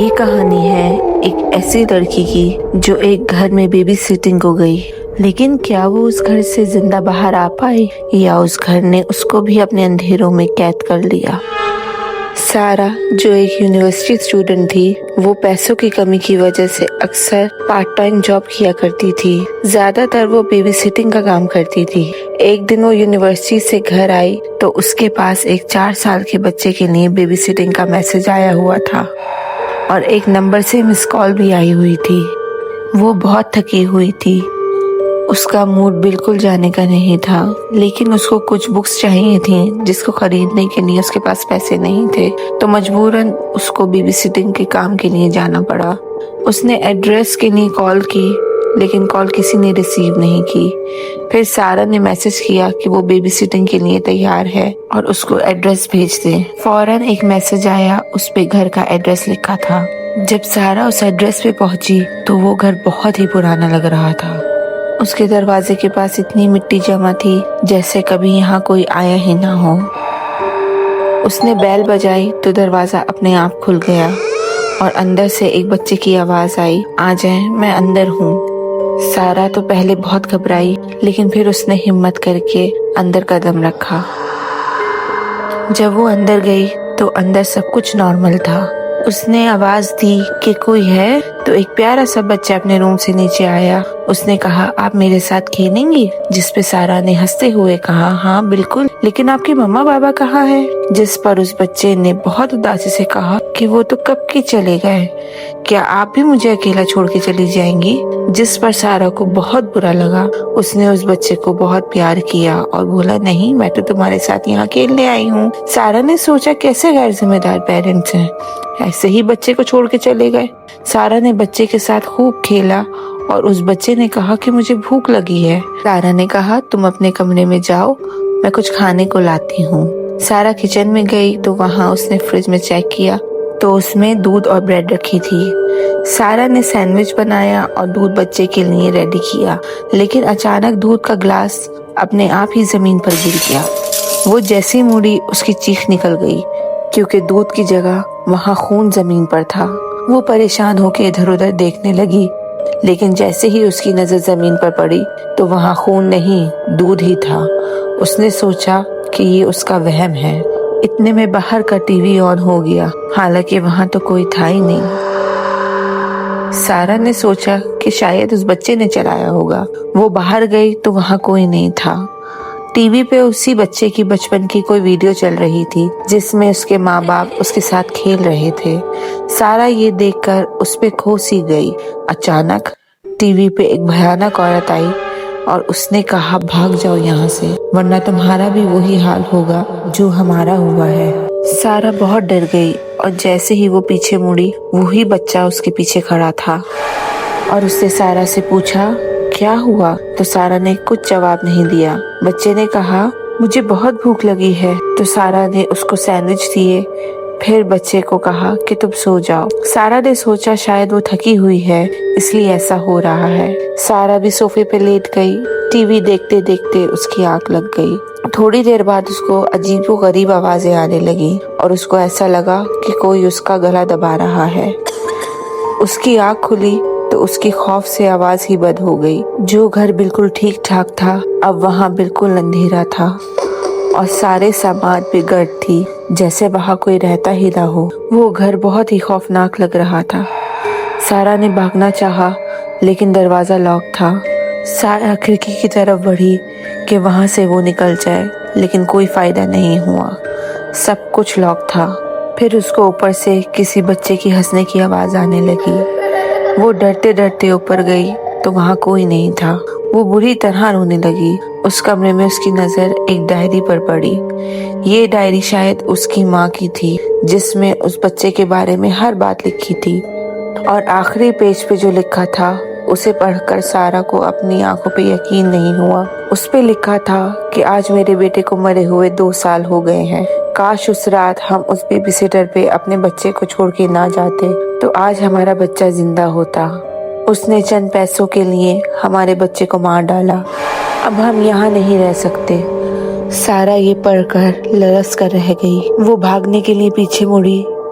یہ کہانی ہے ایک ایسی لڑکی کی جو ایک گھر میں بیبی سیٹنگ کو گئی، لیکن کیا وہ اس گھر سے زندہ باہر آ پائی یا اس گھر نے اس کو بھی اپنے اندھیروں میں قید کر لیا۔ سارا جو ایک یونیورسٹی اسٹوڈنٹ تھی، وہ پیسوں کی کمی کی وجہ سے اکثر پارٹ ٹائم جاب کیا کرتی تھی۔ زیادہ تر وہ بیبی سیٹنگ کا کام کرتی تھی۔ ایک دن وہ یونیورسٹی سے گھر آئی تو اس کے پاس ایک 4 سال کے بچے کے لیے بیبی سیٹنگ کا میسج آیا ہوا تھا اور ایک نمبر سے مس کال بھی آئی ہوئی تھی۔ وہ بہت تھکی ہوئی تھی، اس کا موڈ بالکل جانے کا نہیں تھا، لیکن اس کو کچھ بکس چاہیے تھیں جس کو خریدنے کے لیے اس کے پاس پیسے نہیں تھے، تو مجبوراً اس کو بیبی سیٹنگ کے کام کے لیے جانا پڑا۔ اس نے ایڈریس کے لیے کال کی، لیکن کال کسی نے ریسیو نہیں کی۔ پھر سارا نے میسج کیا کہ وہ بیبی سیٹنگ کے لیے تیار ہے اور اس کو ایڈریس بھیج دیں۔ فوراً ایک میسج آیا، اس پہ گھر کا ایڈریس لکھا تھا۔ جب سارا اس ایڈریس پہ پہنچی تو وہ گھر بہت ہی پرانا لگ رہا تھا۔ اس کے دروازے کے پاس اتنی مٹی جمع تھی جیسے کبھی یہاں کوئی آیا ہی نہ ہو۔ اس نے بیل بجائی تو دروازہ اپنے آپ کھل گیا اور اندر سے ایک بچے کی آواز آئی، آ جائیں، میں اندر ہوں۔ سارا تو پہلے بہت گھبرائی، لیکن پھر اس نے ہمت کر کے اندر قدم رکھا۔ جب وہ اندر گئی تو اندر سب کچھ نارمل تھا۔ اس نے آواز دی کہ کوئی ہے تو ایک پیارا سا بچہ اپنے روم سے نیچے آیا۔ اس نے کہا، آپ میرے ساتھ کھیلیں گی؟ جس پہ سارا نے ہنستے ہوئے کہا، ہاں بالکل، لیکن آپ کے مما بابا کہاں ہیں؟ جس پر اس بچے نے بہت اداسی سے کہا کہ وہ تو کب کے چلے گئے، کیا آپ بھی مجھے اکیلا چھوڑ کے چلی جائیں گی؟ جس پر سارا کو بہت برا لگا۔ اس نے اس بچے کو بہت پیار کیا اور بولا، نہیں، میں تو تمہارے ساتھ یہاں کھیلنے آئی ہوں۔ سارا نے سوچا، کیسے غیر ذمہ دار پیرنٹس ہیں، ایسے ہی بچے کو چھوڑ کے چلے گئے۔ سارا نے بچے کے ساتھ خوب کھیلا اور اس بچے نے کہا کہ مجھے بھوک لگی ہے۔ سارا نے کہا، تم اپنے کمرے میں جاؤ، میں کچھ کھانے کو لاتی ہوں۔ سارا کچن میں گئی تو وہاں اس نے فریج میں چیک کیا تو اس میں دودھ اور بریڈ رکھی تھی۔ سارا نے سینڈوچ بنایا اور دودھ بچے کے لیے ریڈی کیا، لیکن اچانک دودھ کا گلاس اپنے آپ ہی زمین پر گر گیا۔ وہ جیسی مڑی، اس کی چیخ نکل گئی کیونکہ دودھ کی جگہ وہاں خون زمین پر تھا۔ وہ پریشان ہو کے ادھر ادھر دیکھنے لگی، لیکن جیسے ہی اس کی نظر زمین پر پڑی تو وہاں خون نہیں، دودھ ہی تھا۔ اس نے سوچا کہ یہ اس کا وہم ہے۔ اتنے میں باہر کا ٹی وی آن ہو گیا، حالانکہ وہاں تو کوئی تھا ہی نہیں۔ سارا نے سوچا کہ شاید اس بچے نے چلایا ہوگا۔ وہ باہر گئی تو وہاں کوئی نہیں تھا۔ ٹی وی پہ اسی بچے کی بچپن کی کوئی ویڈیو چل رہی تھی جس میں اس کے ماں باپ اس کے ساتھ کھیل رہے تھے۔ سارا یہ دیکھ کر اس پہ کھو سی گئی۔ اچانک ٹی وی پہ ایک بھیانک عورت آئی اور اس نے کہا، بھاگ جاؤ یہاں سے، ورنہ تمہارا بھی وہی حال ہوگا جو ہمارا ہوا ہے۔ سارا بہت ڈر گئی اور جیسے ہی وہ پیچھے مڑی، وہی بچہ اس کے پیچھے کھڑا تھا اور اس نے سارا سے پوچھا، کیا ہوا؟ تو سارا نے کچھ جواب نہیں دیا۔ بچے نے کہا، مجھے بہت بھوک لگی ہے، تو سارا نے اس کو سینڈوچ دیے۔ پھر بچے کو کہا کہ تم سو جاؤ۔ سارا نے سوچا شاید وہ تھکی ہوئی ہے، اس لیے ایسا ہو رہا ہے۔ سارا بھی صوفے پہ لیٹ گئی۔ ٹی وی دیکھتے دیکھتے اس کی آنکھ لگ گئی۔ تھوڑی دیر بعد اس کو عجیب و غریب آوازیں آنے لگی اور اس کو ایسا لگا کہ کوئی اس کا گلا دبا رہا ہے۔ اس کی آنکھ کھلی تو اس کی خوف سے آواز ہی بند ہو گئی۔ جو گھر بالکل ٹھیک ٹھاک تھا، اب وہاں بالکل اندھیرا تھا اور سارے سامان پہ گرد تھی، جیسے وہاں کوئی رہتا ہی نہ ہو۔ وہ گھر بہت ہی خوفناک لگ رہا تھا۔ سارا نے بھاگنا چاہا، لیکن دروازہ لاک تھا۔ سارا کھڑکی کی طرف بڑھی کہ وہاں سے وہ نکل جائے، لیکن کوئی فائدہ نہیں ہوا، سب کچھ لاک تھا۔ پھر اس کو اوپر سے کسی بچے کی ہنسنے کی آواز آنے لگی۔ وہ ڈرتے ڈرتے اوپر گئی تو وہاں کوئی نہیں تھا۔ وہ بری طرح رونے لگی۔ اس کمرے میں اس کی نظر ایک ڈائری پر پڑی۔ یہ ڈائری شاید اس کی ماں کی تھی، جس میں اس بچے کے بارے میں ہر بات لکھی تھی، اور آخری پیج پہ جو لکھا تھا اسے پڑھ کر سارا کو اپنی آنکھوں پہ یقین نہیں ہوا۔ اس پہ لکھا تھا کہ آج میرے بیٹے کو مرے ہوئے 2 سال ہو گئے ہیں۔ کاش اس رات ہم اس بیبی سیٹر پہ اپنے بچے کو چھوڑ کے نہ جاتے تو آج ہمارا بچہ زندہ ہوتا۔ اس نے چند پیسوں کے لیے ہمارے بچے کو مار ڈالا۔ اب ہم یہاں نہیں رہ سکتے۔ سارا یہ پڑھ کر لرز کر رہ گئی۔ وہ بھاگنے کے لیے پیچھے مڑی